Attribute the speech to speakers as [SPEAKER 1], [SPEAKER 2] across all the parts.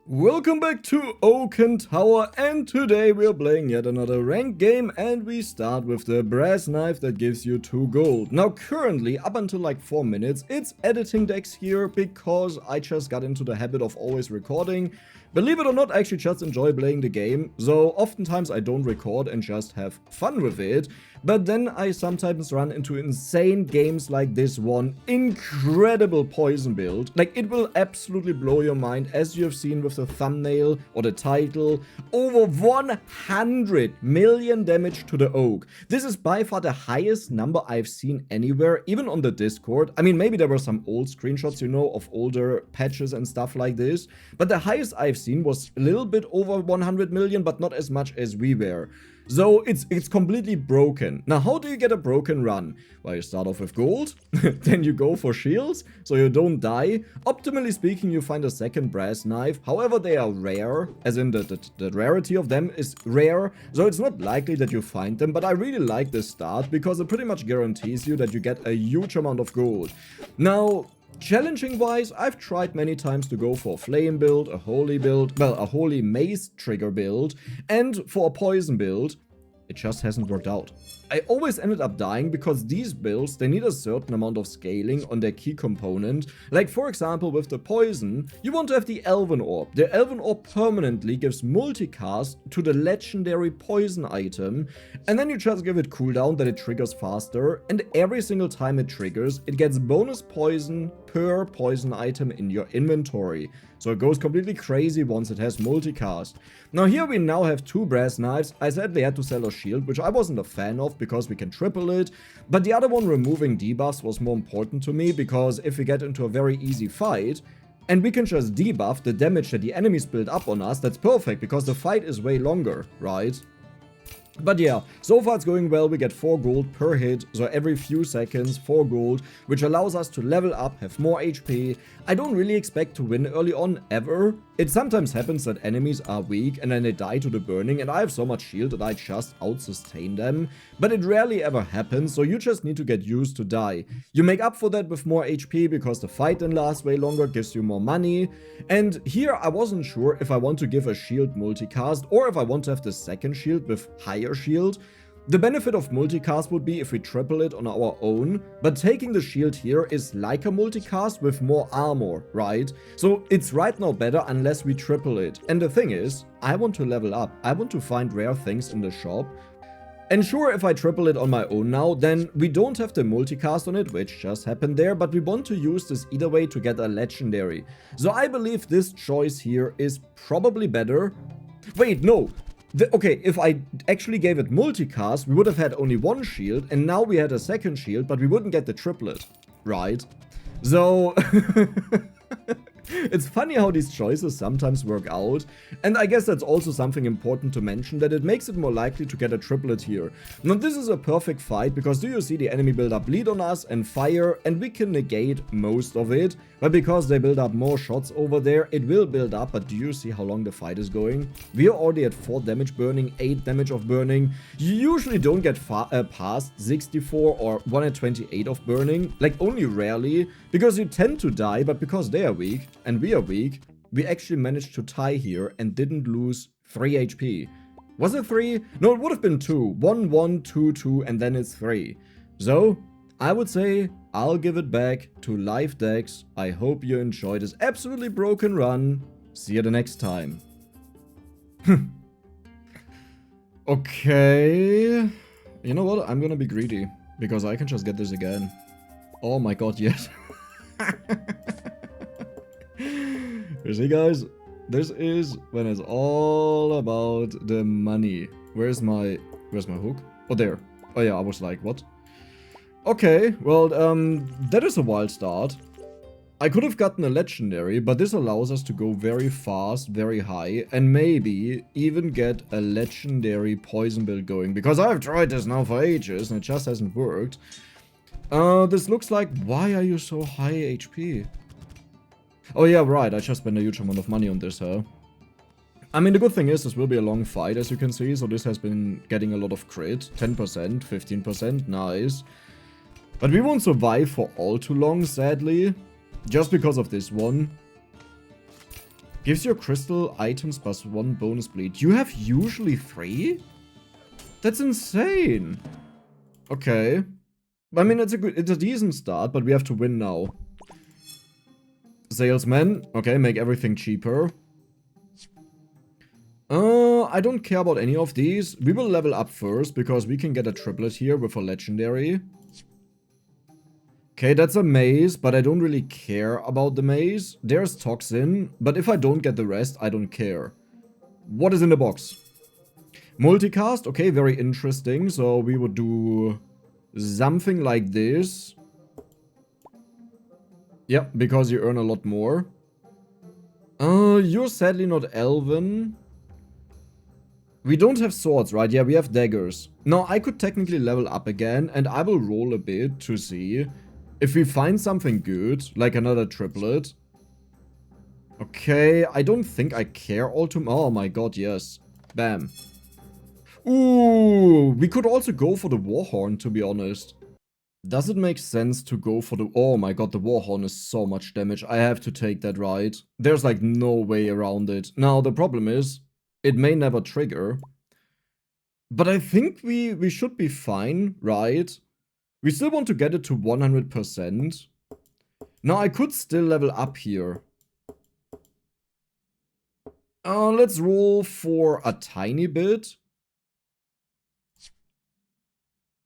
[SPEAKER 1] Welcome back to Oaken Tower, and today we are playing yet another ranked game, and we start with the brass knife that gives you 2 gold. Now currently, up until like 4 minutes, it's editing decks here because I just got into the habit of always recording. Believe it or not, I actually just enjoy playing the game, so oftentimes I don't record and just have fun with it. But then I sometimes run into insane games like this one. Incredible poison build. Like, it will absolutely blow your mind, as you have seen with the thumbnail or the title. Over 100 million damage to the oak. This is by far the highest number I've seen anywhere, even on the Discord. I mean, maybe there were some old screenshots, you know, of older patches and stuff like this. But the highest I've seen was a little bit over 100 million, but not as much as we were. So it's completely broken. Now, how do you get a broken run? Well, you start off with gold, then you go for shields, so you don't die. Optimally speaking, you find a second brass knife. However, they are rare, as in the rarity of them is rare, so it's not likely that you find them. But I really like this start because it pretty much guarantees you that you get a huge amount of gold. Now, challenging wise, I've tried many times to go for a flame build, a holy build, well, a holy mace trigger build, and for a poison build. It just hasn't worked out. I always ended up dying because these builds, they need a certain amount of scaling on their key component. Like, for example, with the poison, you want to have the Elven Orb. The Elven Orb permanently gives multicast to the legendary poison item, and then you just give it cooldown that it triggers faster, and every single time it triggers, it gets bonus poison per poison item in your inventory. So it goes completely crazy once it has multicast. Now here we now have 2 brass knives. I said they had to sell a shield, which I wasn't a fan of because we can triple it. But the other one, removing debuffs, was more important to me because if we get into a very easy fight, and we can just debuff the damage that the enemies build up on us, that's perfect because the fight is way longer, right? But yeah, so far it's going well. We get 4 gold per hit, so every few seconds 4 gold, which allows us to level up, have more HP. I don't really expect to win early on, ever. It sometimes happens that enemies are weak and then they die to the burning, and I have so much shield that I just out-sustain them. But it rarely ever happens, so you just need to get used to die. You make up for that with more HP because the fight then lasts way longer, gives you more money. And here I wasn't sure if I want to give a shield multicast or if I want to have the second shield with higher shield. The benefit of multicast would be if we triple it on our own, but taking the shield here is like a multicast with more armor, right? So it's right now better unless we triple it. And the thing is, I want to level up. I want to find rare things in the shop. And sure, if I triple it on my own now, then we don't have the multicast on it, which just happened there, but we want to use this either way to get a legendary. So I believe this choice here is probably better. Wait, no. Okay, if I actually gave it multicast, we would have had only 1 shield, and now we had a second shield, but we wouldn't get the triplet, right? So, it's funny how these choices sometimes work out, and I guess that's also something important to mention, that it makes it more likely to get a triplet here. Now this is a perfect fight, because do you see the enemy build up bleed on us and fire, and we can negate most of it, but because they build up more shots over there, it will build up. But do you see how long the fight is going? We are already at 4 damage burning, 8 damage of burning. You usually don't get past 64 or 128 of burning, like only rarely, because you tend to die, but because they are weak and we are weak, we actually managed to tie here and didn't lose 3 HP. Was it 3? No, it would have been 2. 1, 1, 2, 2, and then it's 3. So, I would say I'll give it back to live decks. I hope you enjoyed this absolutely broken run. See you the next time. Okay. You know what? I'm gonna be greedy, because I can just get this again. Oh my god, yes. You see, guys? This is when it's all about the money. Where's my hook? Oh, there. Oh yeah, I was like, what? Okay, well, that is a wild start. I could have gotten a legendary, but this allows us to go very fast, very high, and maybe even get a legendary poison build going, because I've tried this now for ages and it just hasn't worked. This looks like, why are you so high HP? Oh yeah, right, I just spent a huge amount of money on this, huh? I mean, the good thing is this will be a long fight, as you can see, so this has been getting a lot of crit. 10%, 15%, nice. But we won't survive for all too long, sadly. Just because of this one. Gives your crystal items +1 bonus bleed. You have usually 3? That's insane. Okay. I mean, it's a decent start, but we have to win now. Salesman. Okay, make everything cheaper. I don't care about any of these. We will level up first, because we can get a triplet here with a legendary. Okay, that's a maze, but I don't really care about the maze. There's toxin, but if I don't get the rest, I don't care. What is in the box? Multicast, okay, very interesting. So we would do something like this. Yep, because you earn a lot more. You're sadly not Elven. We don't have swords, right? Yeah, we have daggers. Now, I could technically level up again, and I will roll a bit to see if we find something good, like another triplet. Okay, I don't think I care all too much. Oh my god, yes. Bam. Ooh, we could also go for the Warhorn, to be honest. Does it make sense to go for the... Oh my god, the Warhorn is so much damage. I have to take that, right? There's like no way around it. Now, the problem is, it may never trigger. But I think we should be fine, right? We still want to get it to 100%. Now, I could still level up here. Let's roll for a tiny bit.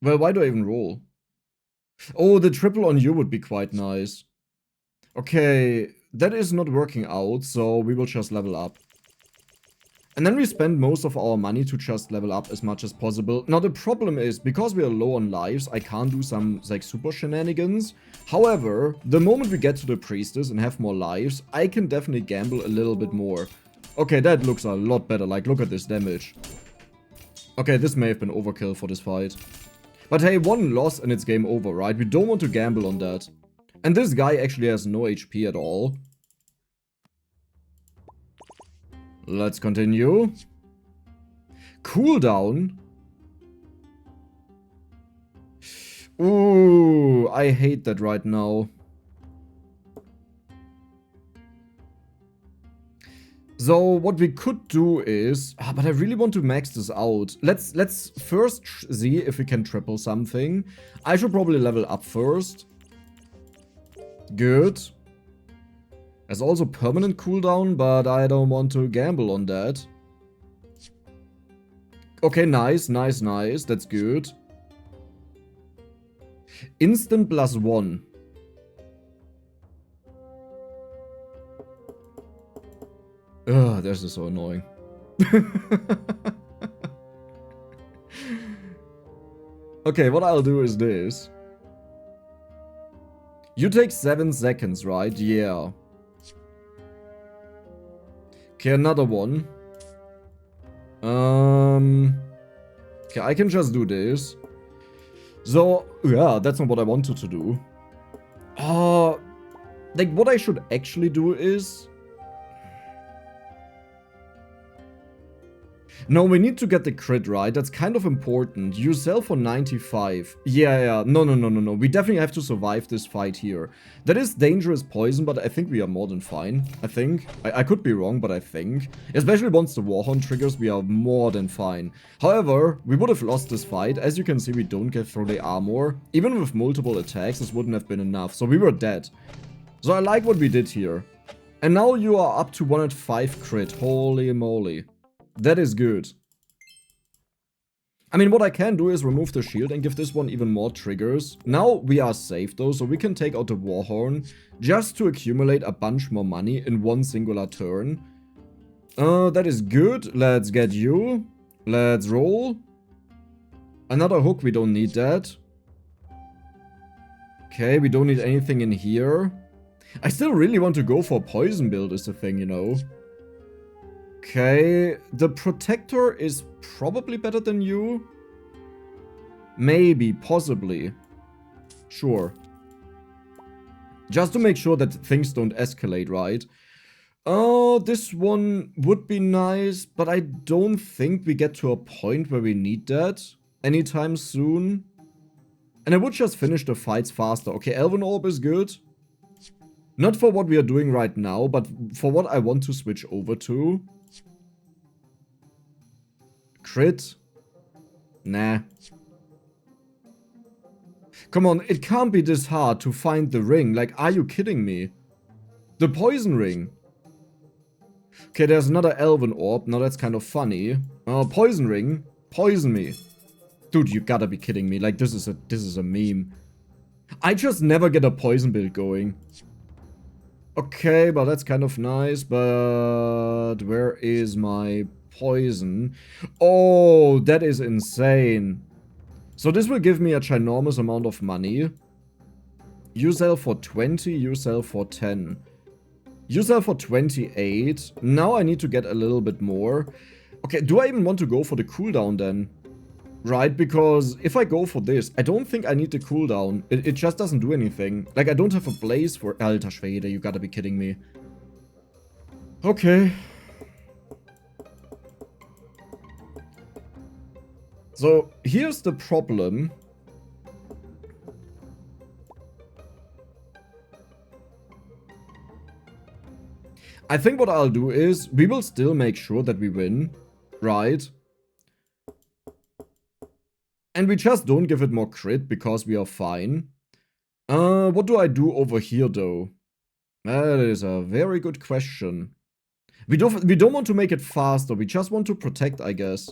[SPEAKER 1] Well, why do I even roll? Oh, the triple on you would be quite nice. Okay, that is not working out, so we will just level up. And then we spend most of our money to just level up as much as possible. Now the problem is, because we are low on lives, I can't do some like super shenanigans. However, the moment we get to the priestess and have more lives, I can definitely gamble a little bit more. Okay, that looks a lot better. Like, look at this damage. Okay, this may have been overkill for this fight. But hey, one loss and it's game over, right? We don't want to gamble on that. And this guy actually has no HP at all. Let's continue. Cooldown. Ooh, I hate that right now. So what we could do is... but I really want to max this out. Let's first see if we can triple something. I should probably level up first. Good. There's also permanent cooldown, but I don't want to gamble on that. Okay, nice, nice, nice. That's good. Instant +1. Ugh, this is so annoying. Okay, what I'll do is this. You take 7 seconds, right? Yeah. Okay, another one. Okay, I can just do this. So, yeah, that's not what I wanted to do. Like, what I should actually do is... No, we need to get the crit right. That's kind of important. You sell for 95. Yeah. No. We definitely have to survive this fight here. That is dangerous poison, but I think we are more than fine. I think. I could be wrong, but I think. Especially once the Warhorn triggers, we are more than fine. However, we would have lost this fight. As you can see, we don't get through the armor. Even with multiple attacks, this wouldn't have been enough. So we were dead. So I like what we did here. And now you are up to 105 crit. Holy moly. That is good. I mean, what I can do is remove the shield and give this one even more triggers. Now we are safe though, so we can take out the Warhorn just to accumulate a bunch more money in one singular turn. That is good. Let's get you. Let's roll. Another hook, we don't need that. Okay, we don't need anything in here. I still really want to go for poison build is the thing, you know. Okay, the protector is probably better than you. Maybe, possibly. Sure. Just to make sure that things don't escalate, right? Oh, this one would be nice, but I don't think we get to a point where we need that anytime soon. And I would just finish the fights faster. Okay, Elven Orb is good. Not for what we are doing right now, but for what I want to switch over to. Crit? Nah. Come on, it can't be this hard to find the ring. Like, are you kidding me? The poison ring. Okay, there's another elven orb. Now that's kind of funny. Poison ring. Poison me. Dude, you gotta be kidding me. Like, this is a meme. I just never get a poison build going. Okay, but that's kind of nice. But where is my poison? Oh, that is insane. So this will give me a ginormous amount of money. You sell for 20, you sell for 10. You sell for 28. Now I need to get a little bit more. Okay, do I even want to go for the cooldown then? Right, because if I go for this, I don't think I need the cooldown. It just doesn't do anything. Like, I don't have a blaze for... Alter Schwede, you gotta be kidding me. Okay. So, here's the problem. I think what I'll do is, we will still make sure that we win. Right? And we just don't give it more crit because we are fine. What do I do over here though? That is a very good question. We don't want to make it faster, we just want to protect, I guess.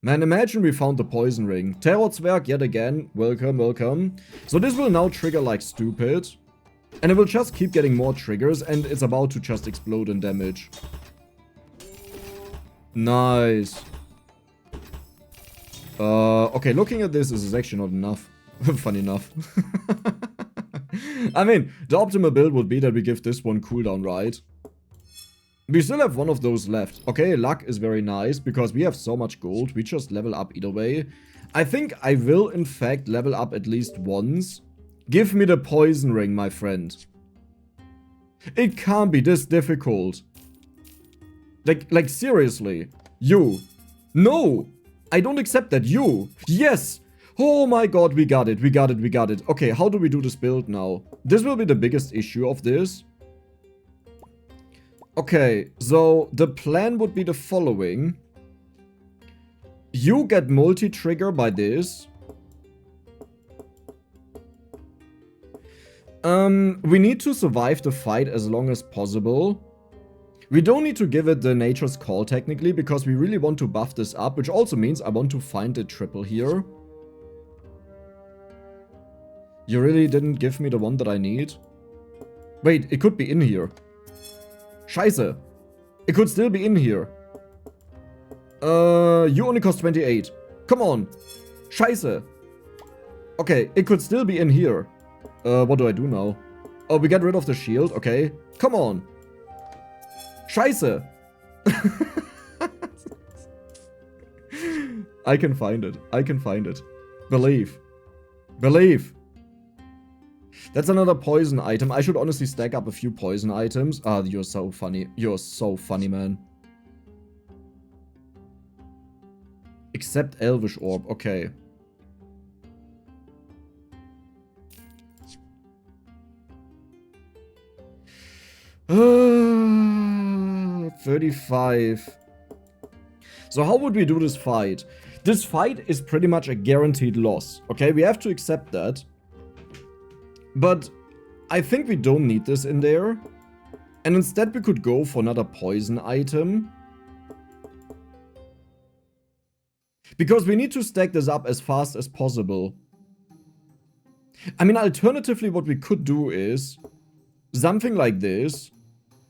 [SPEAKER 1] Man, imagine we found the poison ring. Terrorzwerg yet again. Welcome, welcome. So this will now trigger like stupid. And it will just keep getting more triggers and it's about to just explode in damage. Nice. Okay, looking at this is actually not enough. Fun enough. I mean, the optimal build would be that we give this one cooldown, right? We still have one of those left. Okay, luck is very nice because we have so much gold. We just level up either way. I think I will, in fact, level up at least once. Give me the poison ring, my friend. It can't be this difficult. Like seriously. You. No! I don't accept that. You. Yes! Oh my god, we got it. We got it. We got it. Okay, how do we do this build now? This will be the biggest issue of this. Okay, so the plan would be the following. You get multi-trigger by this. We need to survive the fight as long as possible. We don't need to give it the Nature's Call technically because we really want to buff this up, which also means I want to find the triple here. You really didn't give me the one that I need? Wait, it could be in here. Scheiße. It could still be in here. You only cost 28. Come on. Scheiße. Okay, it could still be in here. What do I do now? Oh, we get rid of the shield. Okay. Come on. Scheiße. I can find it. I can find it. Believe. Believe. That's another poison item. I should honestly stack up a few poison items. Ah, you're so funny. You're so funny, man. Except Elvish Orb. Okay. Uh, 35. So how would we do this fight? This fight is pretty much a guaranteed loss. Okay, we have to accept that. But I think we don't need this in there. And instead we could go for another poison item. Because we need to stack this up as fast as possible. I mean, alternatively what we could do is something like this.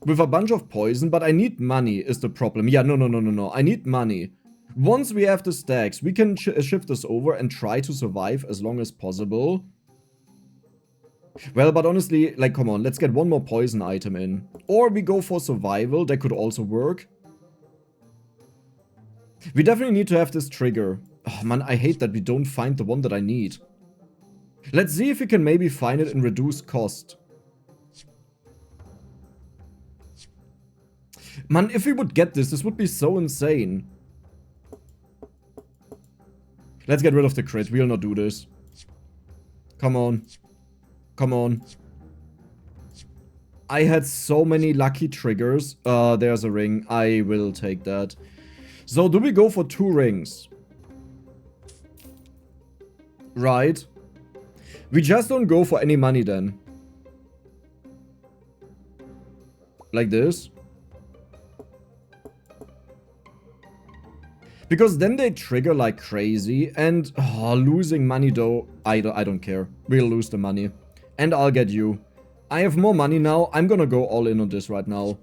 [SPEAKER 1] With a bunch of poison, but I need money is the problem. Yeah, no. I need money. Once we have the stacks, we can shift this over and try to survive as long as possible. Well, but honestly, like, come on, let's get one more poison item in. Or we go for survival, that could also work. We definitely need to have this trigger. Oh man, I hate that we don't find the one that I need. Let's see if we can maybe find it in reduced cost. Man, if we would get this, this would be so insane. Let's get rid of the crit, we'll not do this. Come on. Come on. I had so many lucky triggers. There's a ring. I will take that. So, do we go for 2 rings? Right. We just don't go for any money then. Like this. Because then they trigger like crazy. And losing money though, I don't care. We'll lose the money. And I'll get you. I have more money now. I'm gonna go all in on this right now.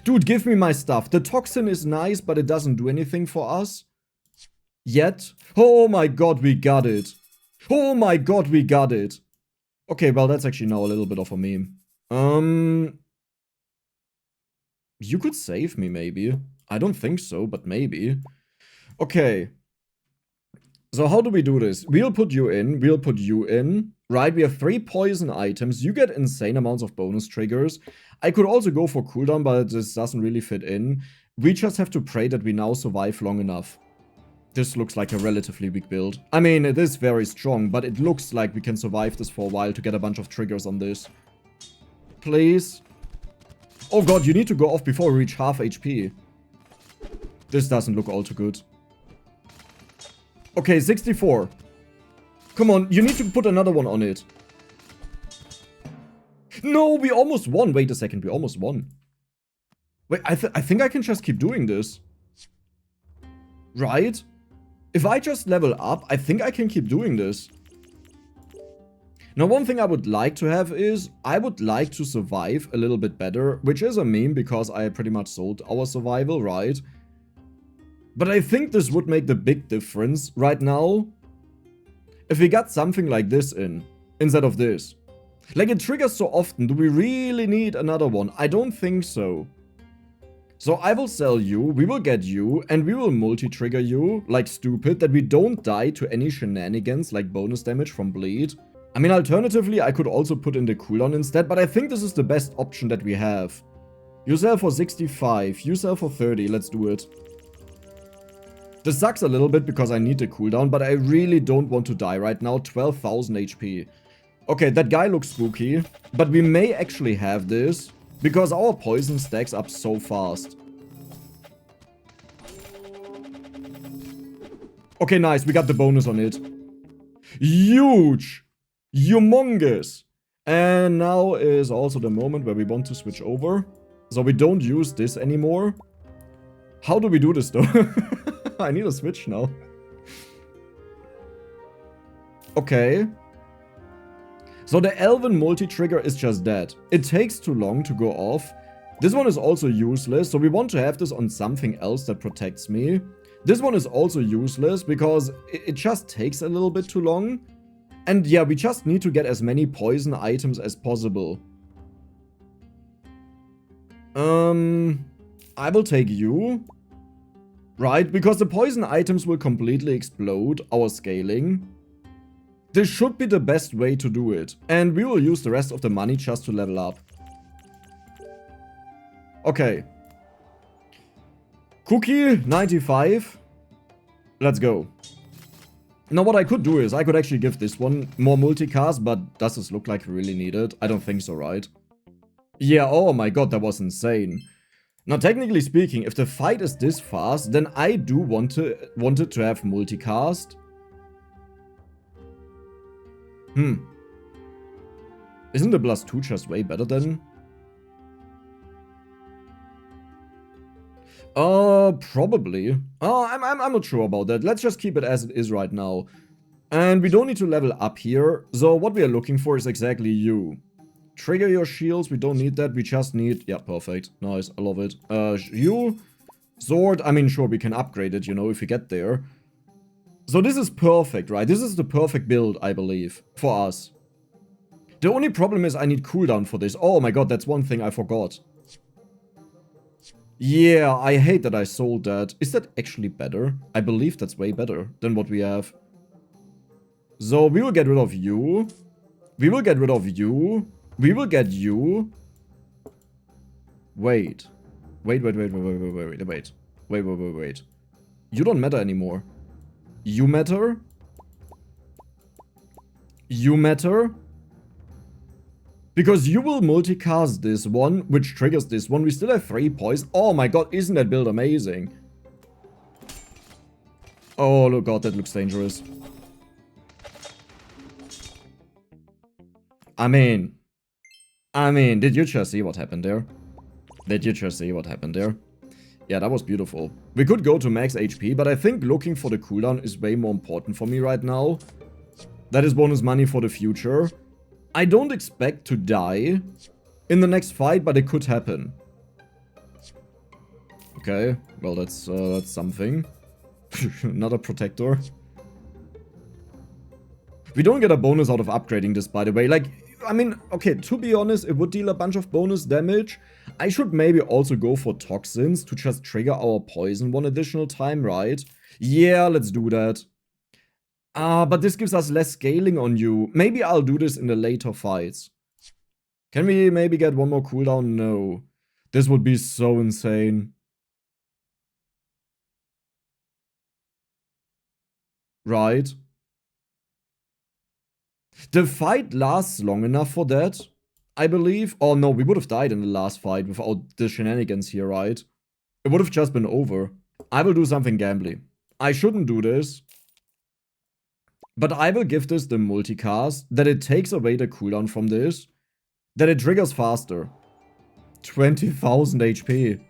[SPEAKER 1] Dude, give me my stuff. The toxin is nice, but it doesn't do anything for us. Yet. Oh my god, we got it. Oh my god, we got it. Okay, well, that's actually now a little bit of a meme. You could save me, maybe. I don't think so, but maybe. Okay. So how do we do this? We'll put you in. We'll put you in. Right, we have 3 poison items. You get insane amounts of bonus triggers. I could also go for cooldown, but this doesn't really fit in. We just have to pray that we now survive long enough. This looks like a relatively weak build. I mean, it is very strong, but it looks like we can survive this for a while to get a bunch of triggers on this. Please. Oh god, you need to go off before we reach half HP. This doesn't look all too good. Okay, 64. Come on, you need to put another one on it. No, we almost won. Wait a second, we almost won. Wait, I think I can just keep doing this. Right? If I just level up, I think I can keep doing this. Now, one thing I would like to have is, I would like to survive a little bit better, which is a meme because I pretty much sold our survival, right? But I think this would make the big difference right now if we got something like this in, instead of this. Like, it triggers so often, do we really need another one? I don't think so. So I will sell you, we will get you, and we will multi-trigger you, like stupid, that we don't die to any shenanigans like bonus damage from bleed. I mean, alternatively, I could also put in the cooldown instead, but I think this is the best option that we have. You sell for 65, you sell for 30, let's do it. This sucks a little bit because I need the cooldown, but I really don't want to die right now, 12,000 HP. Okay, that guy looks spooky, but we may actually have this. Because our poison stacks up so fast. Okay, nice. We got the bonus on it. Huge. Humongous. And now is also the moment where we want to switch over. So we don't use this anymore. How do we do this though? I need a switch now. Okay. So the Elven multi-trigger is just that. It takes too long to go off. This one is also useless, so we want to have this on something else that protects me. This one is also useless because it just takes a little bit too long. And yeah, we just need to get as many poison items as possible. I will take you. Right, because the poison items will completely explode our scaling. This should be the best way to do it. And we will use the rest of the money just to level up. Okay. Cookie, 95. Let's go. Now what I could do is, I could actually give this one more multicast, but does this look like we really need it? I don't think so, right? Yeah, oh my god, that was insane. Now technically speaking, if the fight is this fast, then I do want it to have multicast. Isn't the +2 just way better then? Probably. I'm not sure about that. Let's just keep it as it is right now. And we don't need to level up here. So what we are looking for is exactly you. Trigger your shields. We don't need that. We just need... Yeah, perfect. Nice. I love it. You. Sword. I mean, sure, we can upgrade it, you know, if we get there. So this is perfect, right? This is the perfect build, I believe, for us. The only problem is I need cooldown for this. Oh my god, that's one thing I forgot. Yeah, I hate that I sold that. Is that actually better? I believe that's way better than what we have. So we will get rid of you. We will get rid of you. We will get you. Wait. Wait. You don't matter anymore. You matter? You matter? Because you will multicast this one, which triggers this one. We still have 3 poison. Oh my god, isn't that build amazing? Oh god, that looks dangerous. I mean, did you just see what happened there? Did you just see what happened there? Yeah, that was beautiful. We could go to max HP, but I think looking for the cooldown is way more important for me right now. That is bonus money for the future. I don't expect to die in the next fight, but it could happen. Okay, well that's something. Another protector. We don't get a bonus out of upgrading this, by the way. Like, I mean, okay, to be honest, it would deal a bunch of bonus damage. I should maybe also go for toxins to just trigger our poison one additional time, right? Yeah, let's do that. But this gives us less scaling on you. Maybe I'll do this in the later fights. Can we maybe get one more cooldown? No. This would be so insane. Right? The fight lasts long enough for that, I believe. Oh no, we would have died in the last fight without the shenanigans here, right? It would have just been over. I will do something gambly. I shouldn't do this. But I will give this the multicast, that it takes away the cooldown from this, that it triggers faster. 20,000 HP.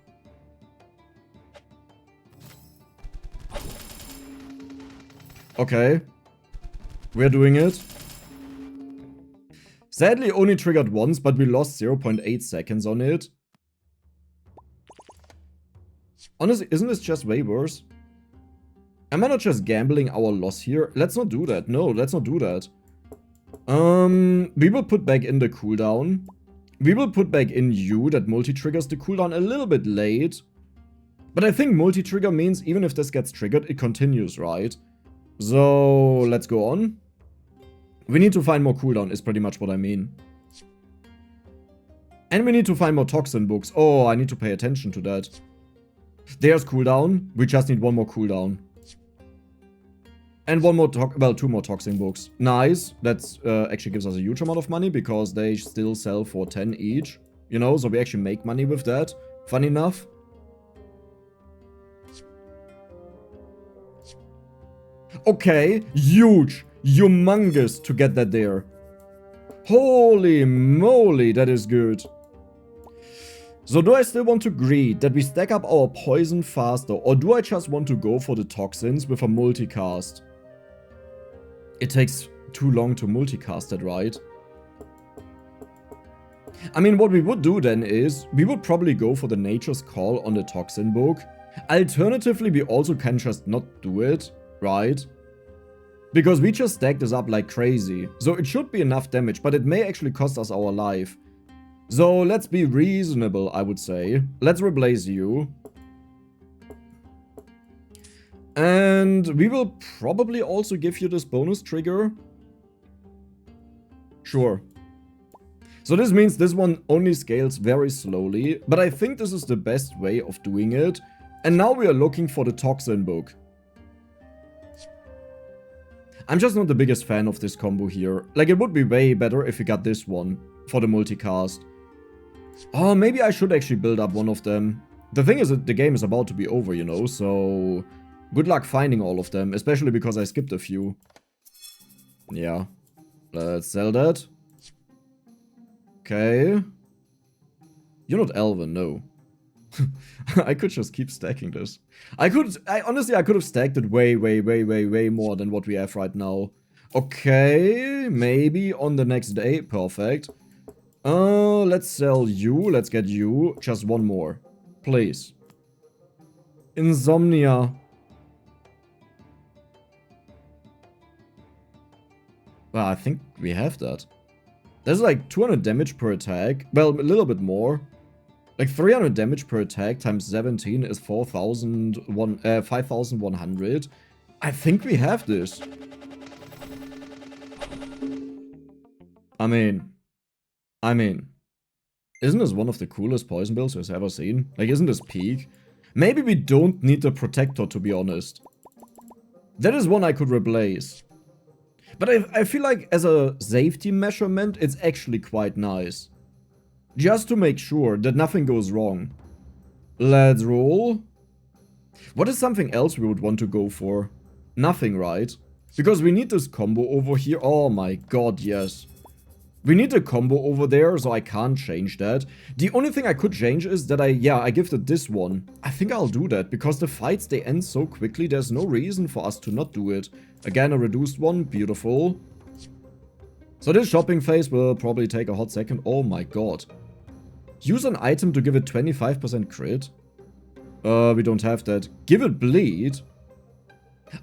[SPEAKER 1] Okay. We're doing it. Sadly, only triggered once, but we lost 0.8 seconds on it. Honestly, isn't this just way worse? Am I not just gambling our loss here? Let's not do that. No, let's not do that. We will put back in the cooldown. We will put back in you that multi-triggers the cooldown a little bit late. But I think multi-trigger means even if this gets triggered, it continues, right? So, let's go on. We need to find more cooldown is pretty much what I mean. And we need to find more toxin books. Oh, I need to pay attention to that. There's cooldown. We just need one more cooldown. And one more, two more toxin books. Nice. That's actually gives us a huge amount of money because they still sell for 10 each. You know, so we actually make money with that. Fun enough. Okay, huge. Humongous to get that there. Holy moly, that is good. So do I still want to greed that we stack up our poison faster, or do I just want to go for the toxins with a multicast? It takes too long to multicast it, right? I mean, what we would do then is, we would probably go for the Nature's Call on the toxin book. Alternatively, we also can just not do it, right? Because we just stack this up like crazy. So it should be enough damage, but it may actually cost us our life. So let's be reasonable, I would say. Let's replace you. And we will probably also give you this bonus trigger. Sure. So this means this one only scales very slowly, but I think this is the best way of doing it. And now we are looking for the toxin book. I'm just not the biggest fan of this combo here. Like, it would be way better if we got this one for the multicast. Oh, maybe I should actually build up one of them. The thing is that the game is about to be over, you know, so good luck finding all of them, especially because I skipped a few. Yeah. Let's sell that. Okay. You're not Elven, no. I could just keep stacking this. Honestly, I could have stacked it way more than what we have right now. Okay, maybe on the next day. Perfect. Let's sell you. Let's get you. Just one more. Please. Insomnia. Well, I think we have that. There's like 200 damage per attack. Well, a little bit more. Like 300 damage per attack times 17 is 5,100. I think we have this. I mean, isn't this one of the coolest poison builds we've ever seen? Like, isn't this peak? Maybe we don't need the protector, to be honest. That is one I could replace. But I feel like as a safety measurement, it's actually quite nice. Just to make sure that nothing goes wrong. Let's roll. What is something else we would want to go for? Nothing, right? Because we need this combo over here. Oh my god, yes. We need a combo over there, so I can't change that. The only thing I could change is that I gifted this one. I think I'll do that, because the fights, they end so quickly, there's no reason for us to not do it. Again, a reduced one, beautiful. So this shopping phase will probably take a hot second. Oh my god. Use an item to give it 25% crit. We don't have that. Give it bleed.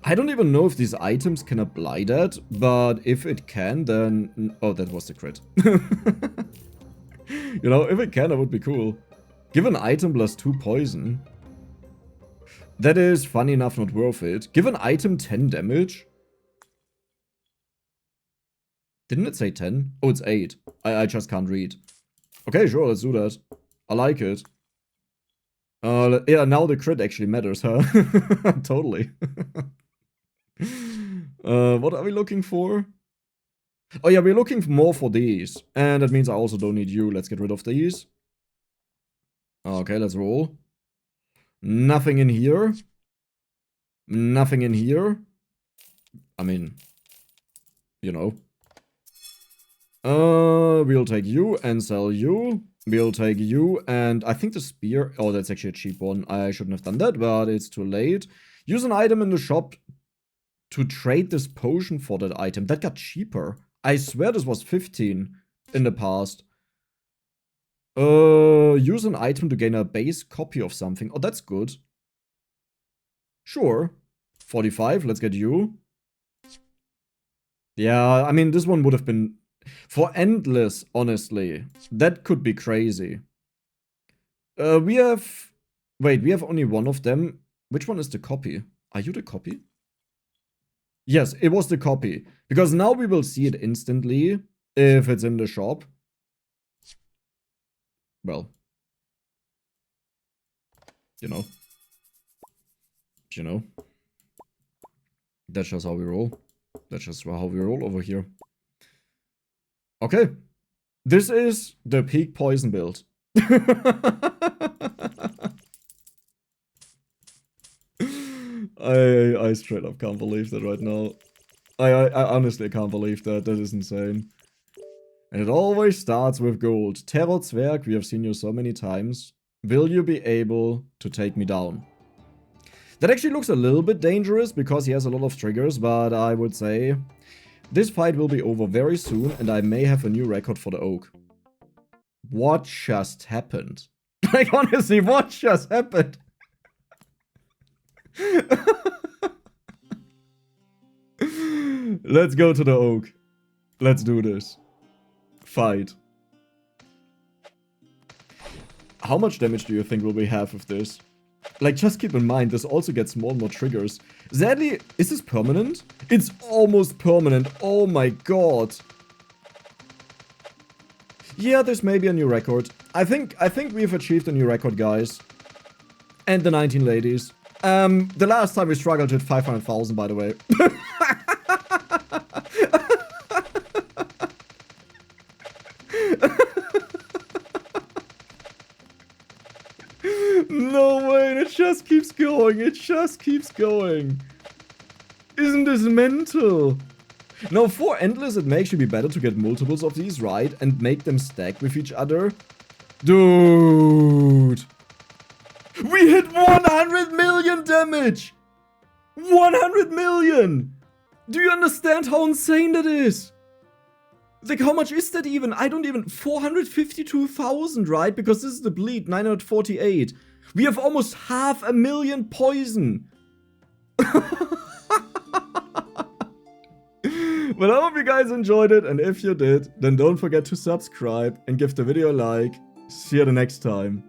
[SPEAKER 1] I don't even know if these items can apply that, but if it can, then... Oh, that was the crit. You know, if it can, that would be cool. Give an item plus 2 poison. That is, funny enough, not worth it. Give an item 10 damage. Didn't it say 10? Oh, it's 8. I just can't read. Okay, sure, let's do that. I like it. Yeah, now the crit actually matters, huh? Totally. What are we looking for? Oh yeah, we're looking more for these. And that means I also don't need you. Let's get rid of these. Okay, let's roll. Nothing in here. Nothing in here. I mean, you know. We'll take you and sell you. We'll take you and I think the spear. Oh, that's actually a cheap one. I shouldn't have done that, but it's too late. Use an item in the shop to trade this potion for that item. That got cheaper. I swear this was 15 in the past. Use an item to gain a base copy of something. Oh, that's good. Sure. 45, let's get you. Yeah, I mean, this one would have been... For endless, honestly. That could be crazy. We have... Wait, we have only one of them. Which one is the copy? Are you the copy? Yes, it was the copy. Because now we will see it instantly if it's in the shop. Well. You know. That's just how we roll. That's just how we roll over here. Okay. This is the peak poison build. I straight up can't believe that right now. I honestly can't believe that. That is insane. And it always starts with gold. Terror Zwerg, we have seen you so many times. Will you be able to take me down? That actually looks a little bit dangerous because he has a lot of triggers, but I would say this fight will be over very soon and I may have a new record for the Oak. What just happened? Like, honestly, what just happened? Let's go to the Oak. Let's do this. Fight. How much damage do you think will we have with this? Like, just keep in mind, this also gets more and more triggers. Sadly, is this permanent? It's almost permanent. Oh my god. Yeah, this may be a new record. I think we've achieved a new record, guys. And the 19 ladies. The last time we struggled hit 500,000, by the way. No way, it just keeps going. It just keeps going. Isn't this mental? Now, for endless, it may actually be better to get multiples of these, right? And make them stack with each other. Dude. We hit 100 million damage! 100 million! Do you understand how insane that is? Like, how much is that even? I don't even... 452,000, right? Because this is the bleed, 948. We have almost 500,000 poison. But I hope you guys enjoyed it, and if you did, then don't forget to subscribe and give the video a like. See you the next time.